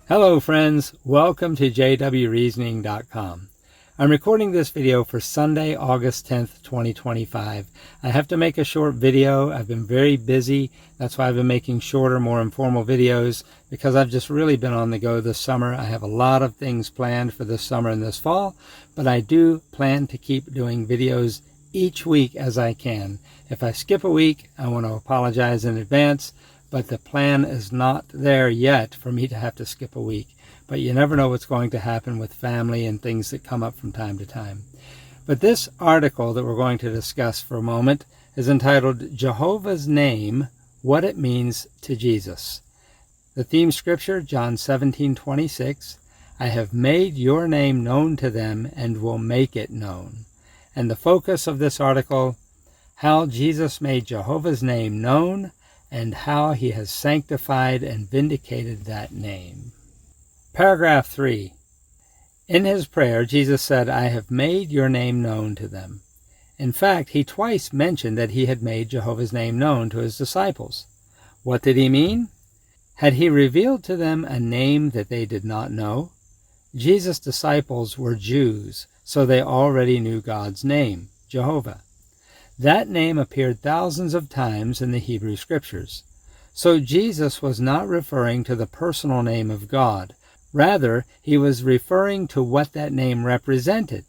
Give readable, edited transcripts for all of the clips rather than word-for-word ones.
Hello friends, welcome to jwreasoning.com. I'm recording this video for Sunday, August 10th, 2025. I have to make a short video. I've been very busy. That's why I've been making shorter, more informal videos, because I've just really been on the go this summer. I have a lot of things planned for this summer and this fall, but I do plan to keep doing videos each week as I can. If I skip a week, I want to apologize in advance. But the plan is not there yet for me to have to skip a week. But you never know what's going to happen with family and things that come up from time to time. But this article that we're going to discuss for a moment is entitled Jehovah's Name, What It Means to Jesus. The theme scripture, John 17:26, I have made your name known to them and will make it known. And the focus of this article, how Jesus made Jehovah's name known and how he has sanctified and vindicated that name. Paragraph 3. In his prayer, Jesus said, I have made your name known to them. In fact, he twice mentioned that he had made Jehovah's name known to his disciples. What did he mean? Had he revealed to them a name that they did not know? Jesus' disciples were Jews, so they already knew God's name, Jehovah. That name appeared thousands of times in the Hebrew Scriptures. So Jesus was not referring to the personal name of God. Rather, he was referring to what that name represented.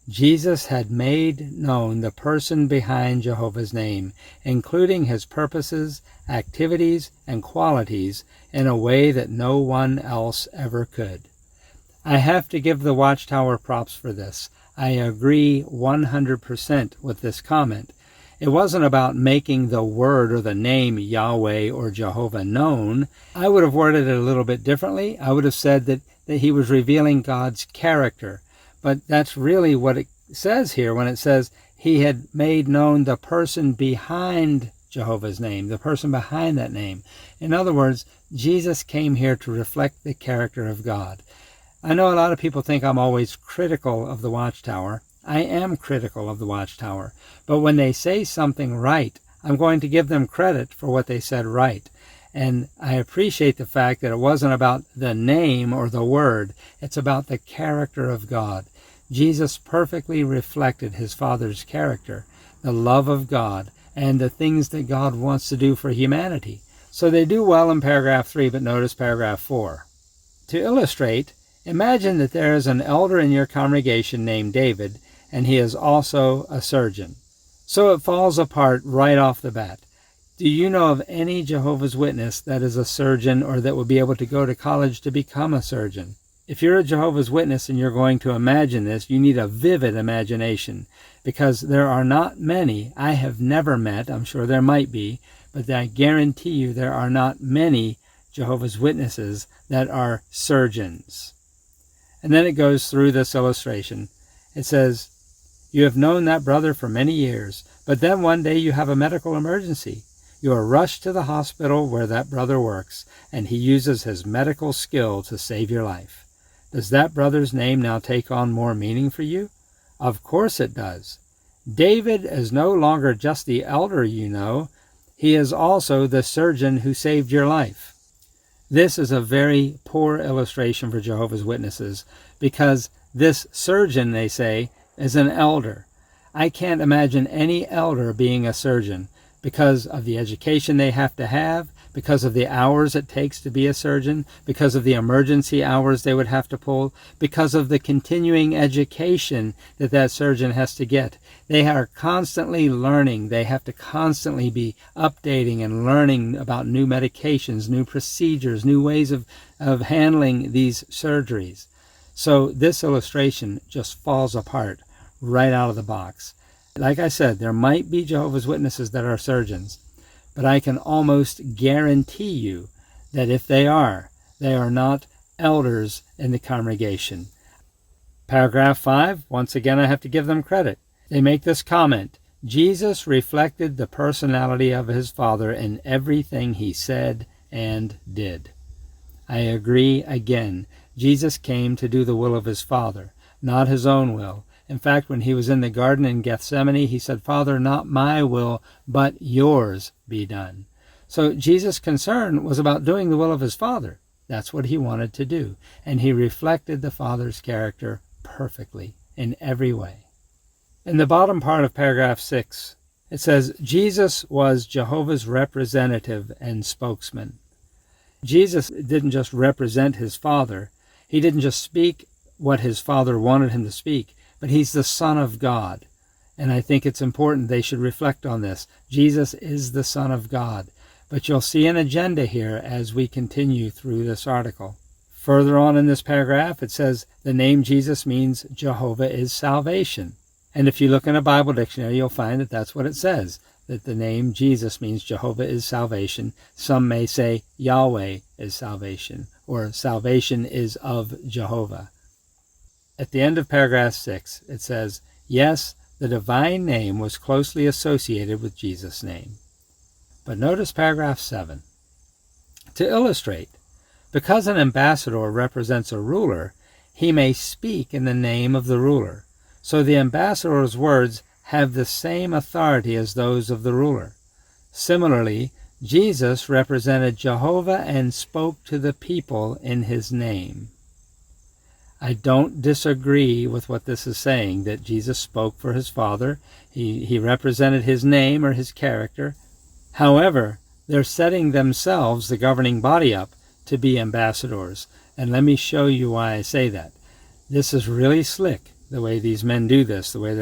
Jesus had made known the person behind Jehovah's name, including his purposes, activities, and qualities in a way that no one else ever could. I have to give the Watchtower props for this. I agree 100% with this comment. It wasn't about making the word or the name Yahweh or Jehovah known. I would have worded it a little bit differently. I would have said that he was revealing God's character. But that's really what it says here when it says he had made known the person behind Jehovah's name, the person behind that name. In other words, Jesus came here to reflect the character of God. I know a lot of people think I'm always critical of the Watchtower. I am critical of the Watchtower. But when they say something right, I'm going to give them credit for what they said right. And I appreciate the fact that it wasn't about the name or the word. It's about the character of God. Jesus perfectly reflected his Father's character, the love of God, and the things that God wants to do for humanity. So they do well in paragraph 3, but notice paragraph 4. To illustrate, imagine that there is an elder in your congregation named David, and he is also a surgeon. So it falls apart right off the bat. Do you know of any Jehovah's Witness that is a surgeon or that would be able to go to college to become a surgeon? If you're a Jehovah's Witness and you're going to imagine this, you need a vivid imagination, because there are not many. I have never met, I'm sure there might be, but I guarantee you there are not many Jehovah's Witnesses that are surgeons. And then it goes through this illustration. It says, you have known that brother for many years, but then one day you have a medical emergency. You are rushed to the hospital where that brother works, and he uses his medical skill to save your life. Does that brother's name now take on more meaning for you? Of course it does. David is no longer just the elder you know. He is also the surgeon who saved your life. This is a very poor illustration for Jehovah's Witnesses, because this surgeon, they say, is an elder. I can't imagine any elder being a surgeon because of the education they have to have, because of the hours it takes to be a surgeon, because of the emergency hours they would have to pull, because of the continuing education that that surgeon has to get. They are constantly learning. They have to constantly be updating and learning about new medications, new procedures, new ways of handling these surgeries. So this illustration just falls apart right out of the box. Like I said, there might be Jehovah's Witnesses that are surgeons, but I can almost guarantee you that if they are not elders in the congregation. Paragraph 5, once again I have to give them credit. They make this comment, Jesus reflected the personality of his Father in everything he said and did. I agree again. Jesus came to do the will of his Father, not his own will. In fact, when he was in the garden in Gethsemane, he said, Father, not my will, but yours be done. So Jesus' concern was about doing the will of his Father. That's what he wanted to do. And he reflected the Father's character perfectly in every way. In the bottom part of paragraph 6, it says, Jesus was Jehovah's representative and spokesman. Jesus didn't just represent his Father. He didn't just speak what his Father wanted him to speak, but he's the Son of God. And I think it's important they should reflect on this. Jesus is the Son of God. But you'll see an agenda here as we continue through this article. Further on in this paragraph, it says the name Jesus means Jehovah is salvation. And if you look in a Bible dictionary, you'll find that that's what it says, that the name Jesus means Jehovah is salvation. Some may say Yahweh is salvation, or salvation is of Jehovah. At the end of paragraph 6, it says, yes, the divine name was closely associated with Jesus' name. But notice paragraph 7. To illustrate, because an ambassador represents a ruler, he may speak in the name of the ruler. So the ambassador's words have the same authority as those of the ruler. Similarly, Jesus represented Jehovah and spoke to the people in his name. I don't disagree with what this is saying, that Jesus spoke for his Father. He represented his name or his character. However, they're setting themselves, the governing body, up to be ambassadors. And let me show you why I say that. This is really slick, the way these men do this, the way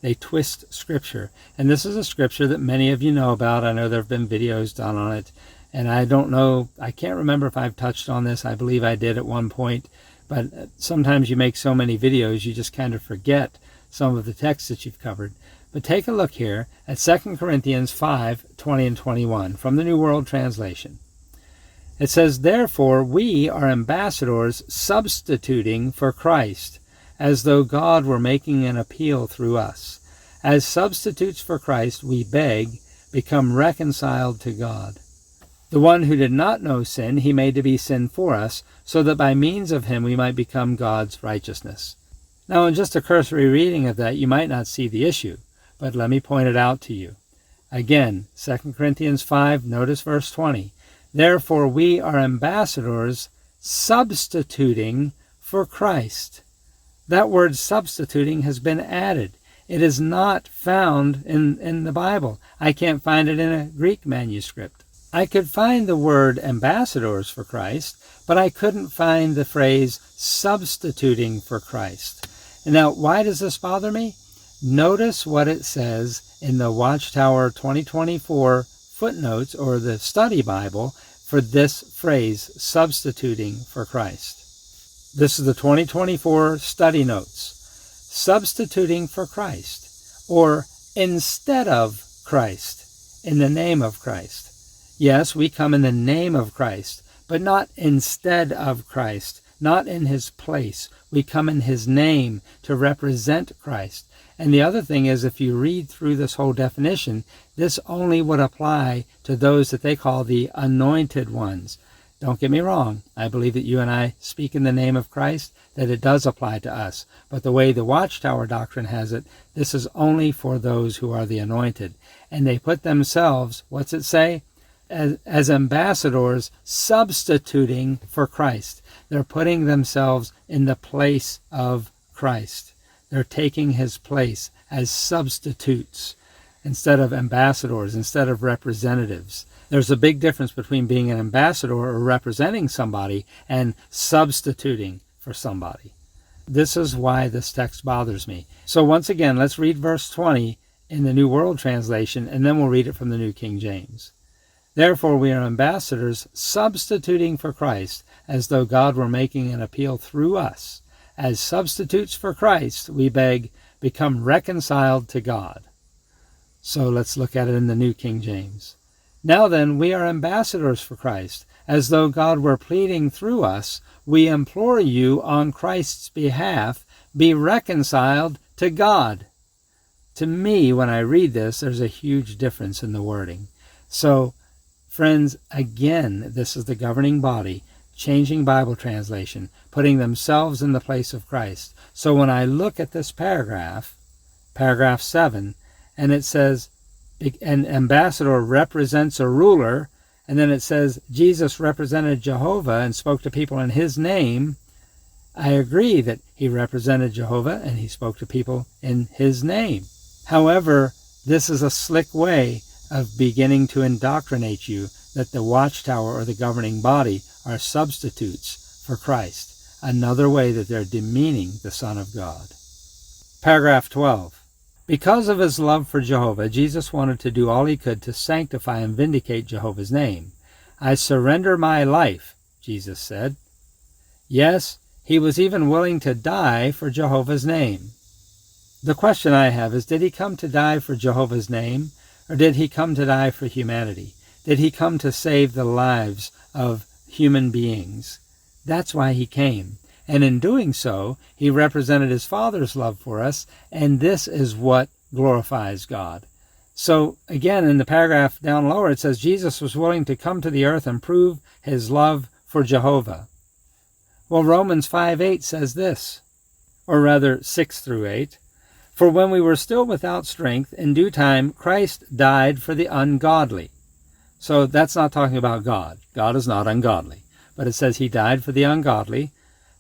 they twist Scripture. And this is a Scripture that many of you know about. I know there have been videos done on it. And I don't know, I can't remember if I've touched on this. I believe I did at one point. But sometimes you make so many videos, you just kind of forget some of the texts that you've covered. But take a look here at 2 Corinthians 5:20 and 21 from the New World Translation. It says, therefore we are ambassadors substituting for Christ, as though God were making an appeal through us. As substitutes for Christ, we beg, become reconciled to God. The one who did not know sin, he made to be sin for us, so that by means of him we might become God's righteousness. Now, in just a cursory reading of that, you might not see the issue, but let me point it out to you. Again, 2 Corinthians 5, notice verse 20. Therefore we are ambassadors substituting for Christ. That word substituting has been added. It is not found in the Bible. I can't find it in a Greek manuscript. I could find the word ambassadors for Christ, but I couldn't find the phrase substituting for Christ. And now, why does this bother me? Notice what it says in the Watchtower 2024 footnotes, or the study Bible, for this phrase, substituting for Christ. This is the 2024 study notes. Substituting for Christ, or instead of Christ, in the name of Christ. Yes, we come in the name of Christ, but not instead of Christ, not in his place. We come in his name to represent Christ. And the other thing is, if you read through this whole definition, this only would apply to those that they call the anointed ones. Don't get me wrong. I believe that you and I speak in the name of Christ, that it does apply to us. But the way the Watchtower doctrine has it, this is only for those who are the anointed. And they put themselves, what's it say? As ambassadors substituting for Christ. They're putting themselves in the place of Christ. They're taking his place as substitutes instead of ambassadors, instead of representatives. There's a big difference between being an ambassador or representing somebody and substituting for somebody. This is why this text bothers me. So once again, let's read verse 20 in the New World Translation, and then we'll read it from the New King James. Therefore we are ambassadors substituting for Christ, as though God were making an appeal through us. As substitutes for Christ, we beg, become reconciled to God. So let's look at it in the New King James. Now then, we are ambassadors for Christ, as though God were pleading through us. We implore you on Christ's behalf, be reconciled to God. To me, when I read this, there's a huge difference in the wording. So, friends, again, this is the governing body, changing Bible translation, putting themselves in the place of Christ. So when I look at this paragraph 7, and it says, an ambassador represents a ruler, and then it says Jesus represented Jehovah and spoke to people in his name, I agree that he represented Jehovah and he spoke to people in his name. However, this is a slick way of beginning to indoctrinate you that the Watchtower or the governing body are substitutes for Christ. Another way that they're demeaning the Son of God. Paragraph 12. Because of his love for Jehovah, Jesus wanted to do all he could to sanctify and vindicate Jehovah's name. I surrender my life, Jesus said. Yes, he was even willing to die for Jehovah's name. The question I have is, did he come to die for Jehovah's name, or did he come to die for humanity? Did he come to save the lives of human beings? That's why he came. And in doing so, he represented his Father's love for us, and this is what glorifies God. So, again, in the paragraph down lower, it says, Jesus was willing to come to the earth and prove his love for Jehovah. Well, Romans 5:8 says this, or rather 6 through 8, for when we were still without strength, in due time Christ died for the ungodly. So that's not talking about God. God is not ungodly. But it says he died for the ungodly.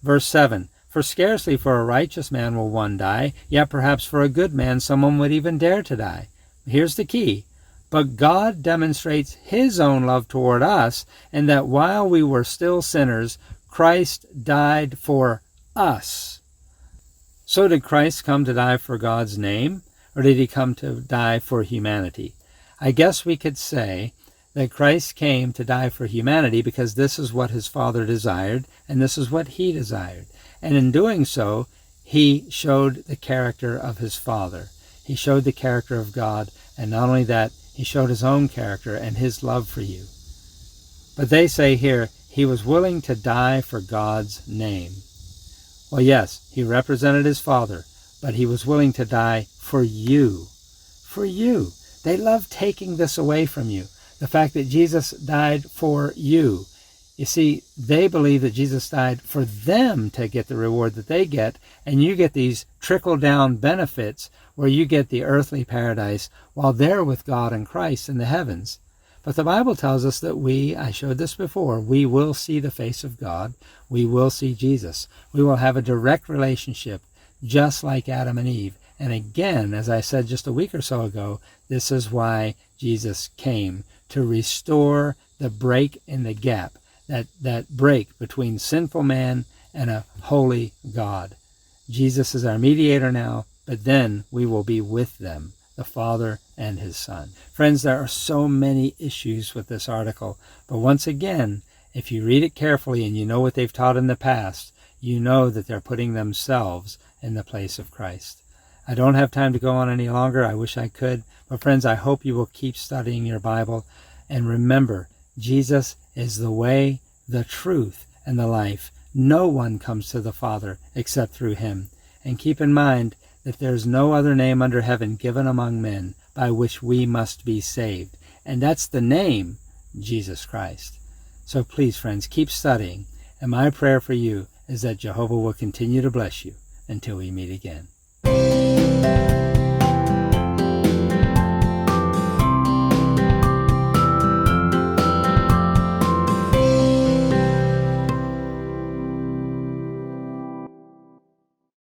Verse 7, for scarcely for a righteous man will one die, yet perhaps for a good man someone would even dare to die. Here's the key. But God demonstrates his own love toward us, in that while we were still sinners, Christ died for us. So did Christ come to die for God's name, or did he come to die for humanity? I guess we could say that Christ came to die for humanity because this is what his Father desired, and this is what he desired. And in doing so, he showed the character of his Father. He showed the character of God, and not only that, he showed his own character and his love for you. But they say here, he was willing to die for God's name. Well, yes, he represented his Father, but he was willing to die for you. For you. They love taking this away from you. The fact that Jesus died for you. You see, they believe that Jesus died for them to get the reward that they get, and you get these trickle-down benefits where you get the earthly paradise while they're with God and Christ in the heavens. But the Bible tells us that I showed this before, we will see the face of God. We will see Jesus. We will have a direct relationship just like Adam and Eve. And again, as I said just a week or so ago, this is why Jesus came, to restore the break in the gap, that break between sinful man and a holy God. Jesus is our mediator now, but then we will be with them, the Father and his Son. Friends, there are so many issues with this article, but once again, if you read it carefully and you know what they've taught in the past, you know that they're putting themselves in the place of Christ. I don't have time to go on any longer. I wish I could. But friends, I hope you will keep studying your Bible. And remember, Jesus is the way, the truth, and the life. No one comes to the Father except through him. And keep in mind that there's no other name under heaven given among men by which we must be saved. And that's the name, Jesus Christ. So please, friends, keep studying. And my prayer for you is that Jehovah will continue to bless you until we meet again.